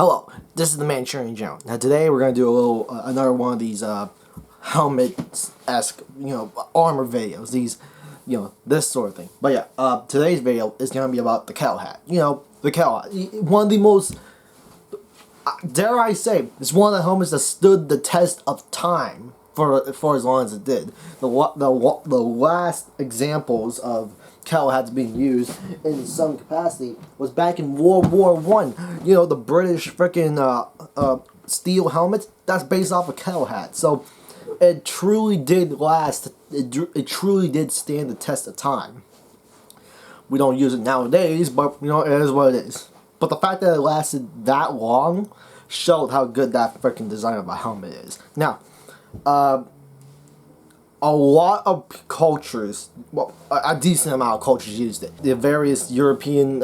Hello, this is the Manchurian Joe. Now today we're gonna do a little another one of these helmet-esque, armor videos. These, this sort of thing. But yeah, today's video is gonna be about the Kettle hat. The Kettle hat, one of the most, dare I say, it's one of the helmets that stood the test of time for as long as it did. The last examples of Kettle hats being used in some capacity was back in World War One. The British freaking steel helmets. That's based off a Kettle hat. So it truly did last. It truly did stand the test of time. We don't use it nowadays, but it is what it is. But the fact that it lasted that long showed how good that freaking design of a helmet is. Now, a lot of cultures, well, a decent amount of cultures used it. The various European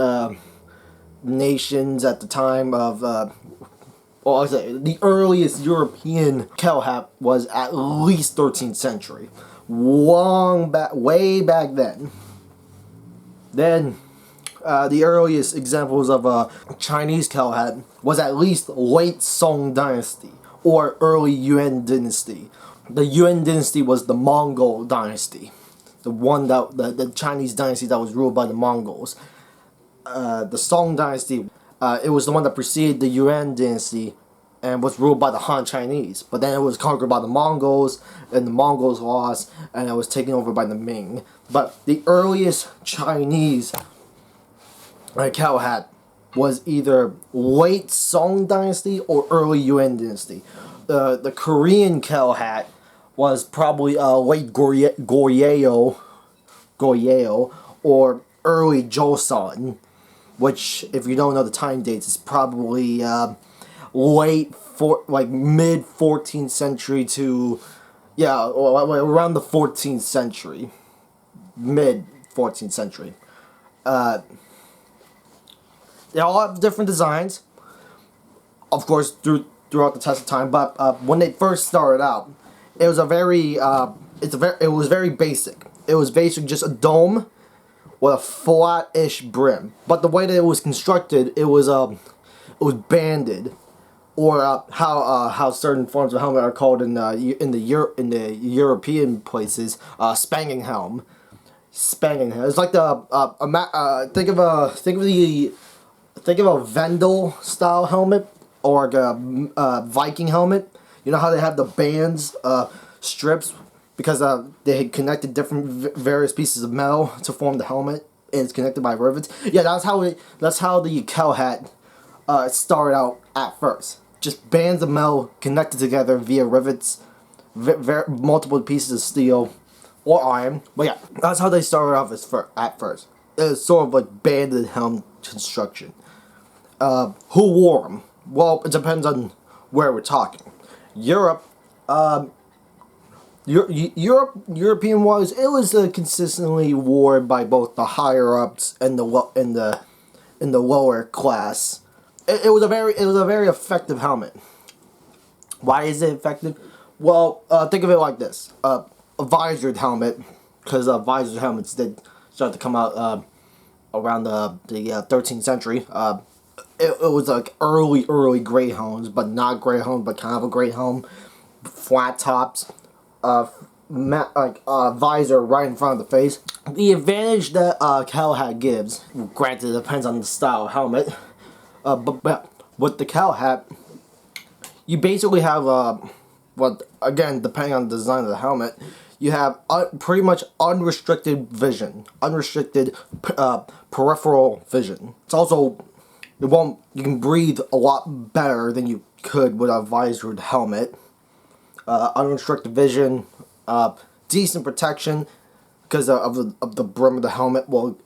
nations at the time of, well, I say the earliest European Kettle hat was at least 13th century, long back, way back then. Then, the earliest examples of a Chinese Kettle hat was at least late Song Dynasty or early Yuan Dynasty. The Yuan Dynasty was the Mongol dynasty, the one that the Chinese dynasty that was ruled by the Mongols. The Song Dynasty, it was the one that preceded the Yuan Dynasty, and was ruled by the Han Chinese. But then it was conquered by the Mongols, and the Mongols lost, and it was taken over by the Ming. But the earliest Chinese Kettle hat was either late Song Dynasty or early Yuan Dynasty. The Korean Kettle hat was probably late Goryeo or early Joseon, which, if you don't know the time dates, is probably mid 14th century to around the 14th century, mid 14th century. They all have different designs, of course, throughout the test of time. But when they first started out, it was it was very basic. It was basically just a dome with a flat-ish brim. But the way that it was constructed, it was banded, or how certain forms of helmet are called in the European places, Spanging helm. Spanging helm. It's like think of a Vendel style helmet, or a Viking helmet. You know how they have the bands, strips, because they had connected different various pieces of metal to form the helmet, and it's connected by rivets. Yeah, that's how the Kettle hat started out at first. Just bands of metal connected together via rivets, multiple pieces of steel or iron. But yeah, that's how they started off at first. It was sort of like banded helm construction. Who wore them? Well, it depends on where we're talking. Europe, European wise, it was consistently worn by both the higher ups and the lower class. It was a very effective helmet. Why is it effective? Well, think of it like this: a visored helmet, because visored helmets did start to come out around the 13th century. It was like early gray helms, but not gray helm, but kind of a gray helm. Flat tops, visor right in front of the face. The advantage that Kettle hat gives, granted, it depends on the style of helmet, but with the Kettle hat, you basically have again, depending on the design of the helmet, you have pretty much unrestricted vision, unrestricted peripheral vision. It's also you can breathe a lot better than you could with a visored helmet. Unrestricted vision, decent protection because of the brim of the helmet. Well,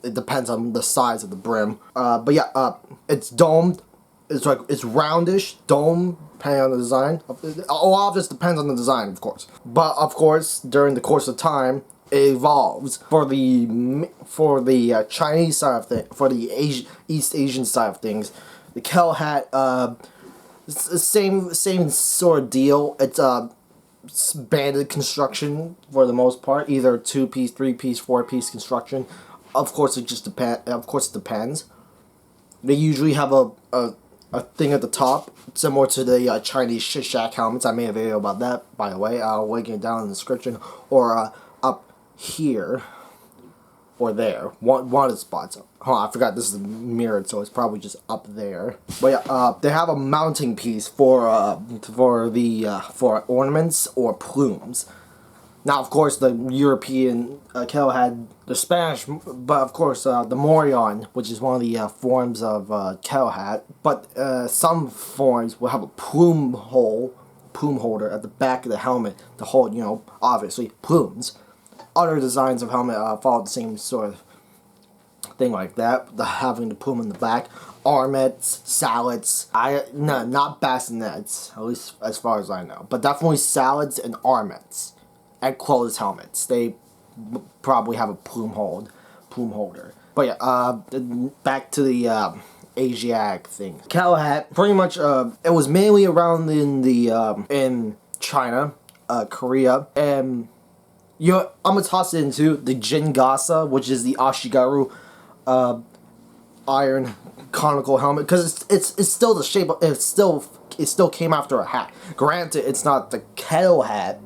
it depends on the size of the brim. But yeah, it's domed. It's roundish, dome, depending on the design. A lot of this depends on the design, of course. But of course, during the course of time, it evolves. For the Chinese side of things, for the East Asian side of things, the Kettle hat, it's the same sort of deal. It's banded construction for the most part, either 2-piece, 3-piece, 4-piece construction. Of course, it depends. They usually have a thing at the top, similar to the Chinese shit shack helmets. I made a video about that, by the way. I'll link it down in the description, or up here, or there. One of the spots. Hold on, I forgot this is mirrored, so it's probably just up there. But yeah, they have a mounting piece for ornaments or plumes. Now, of course, the European kettle had the Spanish, but of course, the Morion, which is one of the forms of kettle hat. But some forms will have a plume holder at the back of the helmet to hold, you know, obviously, plumes. Other designs of helmet follow the same sort of thing like that, having the plume in the back. Armets, sallets, no, not bassinets, at least as far as I know, but definitely sallets and armets. And closed helmets. They probably have a plume holder. But yeah, back to the Asiatic thing. Kettle hat, pretty much, it was mainly around in China, Korea, and I'm gonna toss it into the Jingasa, which is the Ashigaru iron conical helmet, because it's still the shape of, it still came after a hat. Granted, it's not the kettle hat,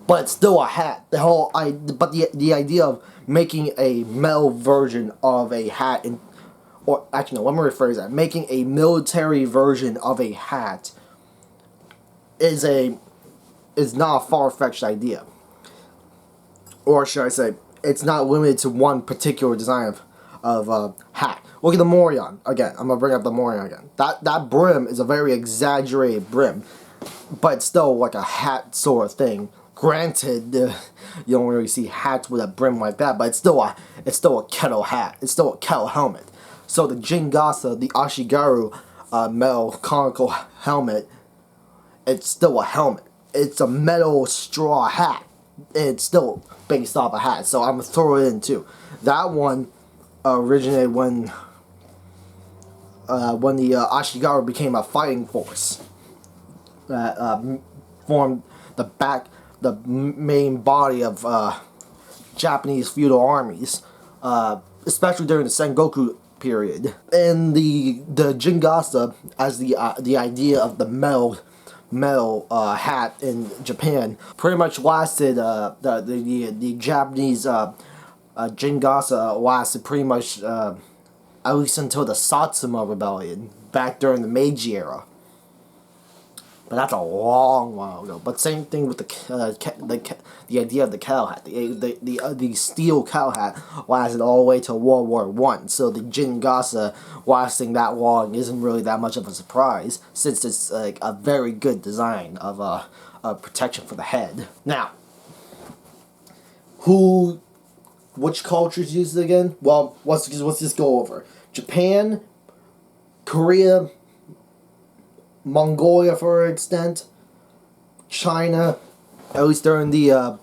but it's still a hat. But the idea of making a metal version of a hat, or actually no, let me rephrase that. Making a military version of a hat is not a far-fetched idea. Or should I say, it's not limited to one particular design of hat. Look at the Morion again. I'm gonna bring up the Morion again. That brim is a very exaggerated brim, but it's still like a hat sort of thing. Granted, you don't really see hats with a brim like that, but it's still a kettle hat. It's still a kettle helmet. So the Jingasa, the Ashigaru metal conical helmet, it's still a helmet. It's a metal straw hat. It's still based off a hat. So I'm gonna throw it in too. That one originated when the Ashigaru became a fighting force that formed the main body of Japanese feudal armies, especially during the Sengoku period. And the Jingasa, as the idea of the metal hat in Japan, pretty much lasted. The Japanese Jingasa lasted pretty much at least until the Satsuma Rebellion back during the Meiji era. But that's a long while ago. But same thing with the idea of the kettle hat. The steel kettle hat lasted all the way to World War I. So the Jingasa lasting that long isn't really that much of a surprise, since it's like a very good design of protection for the head. Now, which cultures use it again? Well, let's just go over Japan, Korea, Mongolia for an extent, China, at least during the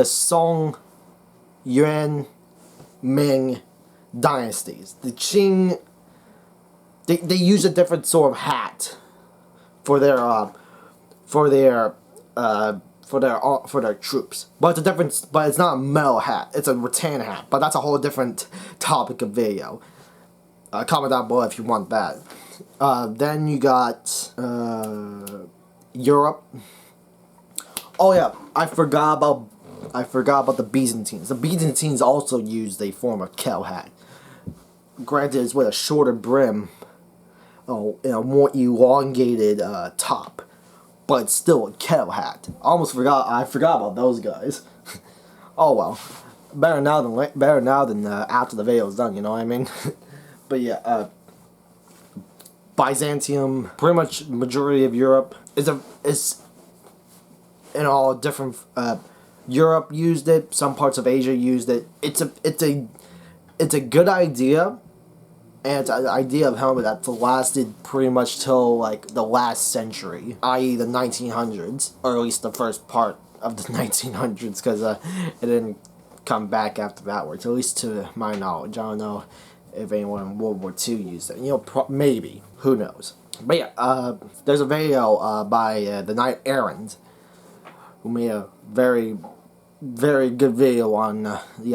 Song, Yuan, Ming dynasties. The Qing, they use a different sort of hat for their troops. But it's not a metal hat. It's a rattan hat. But that's a whole different topic of video. Comment down below if you want that. Then you got Europe. Oh yeah, I forgot about the Byzantines. The Byzantines also used a form of kettle hat. Granted, it's with a shorter brim, and a more elongated top, but it's still a kettle hat. I forgot about those guys. Oh well, better now than after the video's done. You know what I mean? But yeah, Byzantium, pretty much majority of Europe is in all different. Europe used it. Some parts of Asia used it. It's a good idea, and it's an idea of helmet that's lasted pretty much till like the last century, i.e. the 1900s, or at least the first part of the 1900s, because it didn't come back after that words, at least to my knowledge. I don't know if anyone in World War II used it. You know, maybe. Who knows? But yeah, there's a video by the Knight Errant, who made a very, very good video on the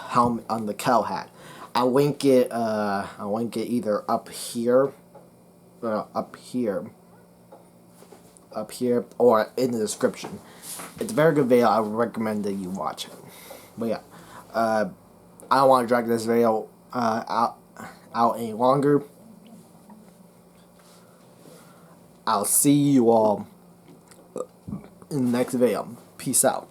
helmet, on the kettle hat. I'll link it either up here, or in the description. It's a very good video. I would recommend that you watch it. But yeah, I don't want to drag this video out any longer. I'll see you all in the next video. Peace out.